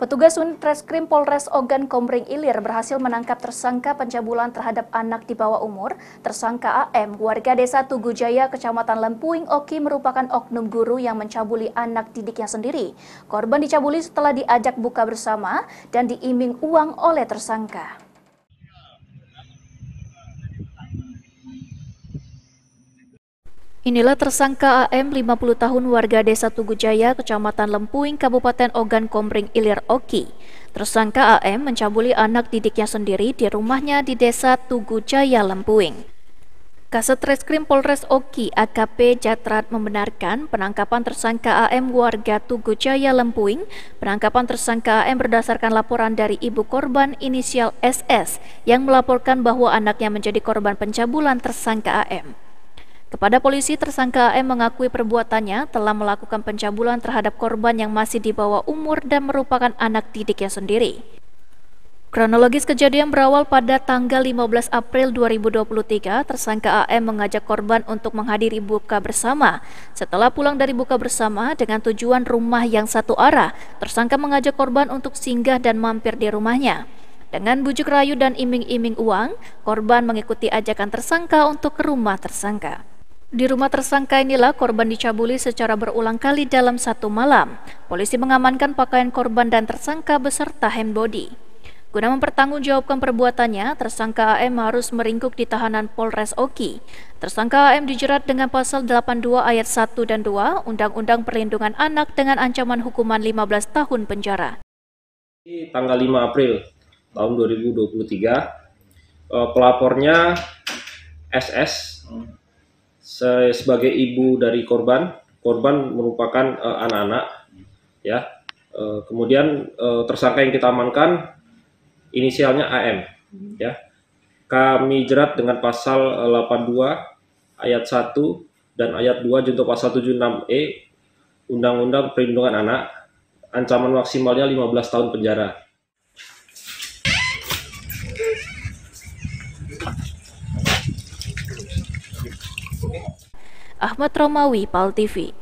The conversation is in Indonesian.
Petugas unit Reskrim Polres Ogan Komering Ilir berhasil menangkap tersangka pencabulan terhadap anak di bawah umur. Tersangka AM, warga desa Tugu Jaya, Kecamatan Lempuing Oki, merupakan oknum guru yang mencabuli anak didiknya sendiri. Korban dicabuli setelah diajak buka bersama dan diiming uang oleh tersangka. Inilah tersangka AM, 50 tahun, warga desa Tugu Jaya, Kecamatan Lempuing, Kabupaten Ogan Komering Ilir Oki. Tersangka AM mencabuli anak didiknya sendiri di rumahnya di desa Tugu Jaya, Lempuing. Kasat Reskrim Polres Oki AKP Jatrat membenarkan penangkapan tersangka AM warga Tugu Jaya, Lempuing. Penangkapan tersangka AM berdasarkan laporan dari ibu korban inisial SS yang melaporkan bahwa anaknya menjadi korban pencabulan tersangka AM. Kepada polisi, tersangka AM mengakui perbuatannya telah melakukan pencabulan terhadap korban yang masih di bawah umur dan merupakan anak didiknya sendiri. Kronologis kejadian berawal pada tanggal 15 April 2023, tersangka AM mengajak korban untuk menghadiri buka bersama. Setelah pulang dari buka bersama dengan tujuan rumah yang satu arah, tersangka mengajak korban untuk singgah dan mampir di rumahnya. Dengan bujuk rayu dan iming-iming uang, korban mengikuti ajakan tersangka untuk ke rumah tersangka. Di rumah tersangka inilah korban dicabuli secara berulang kali dalam satu malam. Polisi mengamankan pakaian korban dan tersangka beserta handbody. Guna mempertanggungjawabkan perbuatannya, tersangka AM harus meringkuk di tahanan Polres Oki. Tersangka AM dijerat dengan pasal 82 ayat 1 dan 2 Undang-Undang Perlindungan Anak dengan ancaman hukuman 15 tahun penjara. Tanggal 5 April tahun 2023, pelapornya SS sebagai ibu dari korban merupakan anak-anak, ya. Kemudian tersangka yang kita amankan inisialnya AM, ya. Kami jerat dengan pasal 82 ayat 1 dan ayat 2 junto pasal 76E Undang-Undang Perlindungan Anak, ancaman maksimalnya 15 tahun penjara. Ahmad Romawi, PAL TV.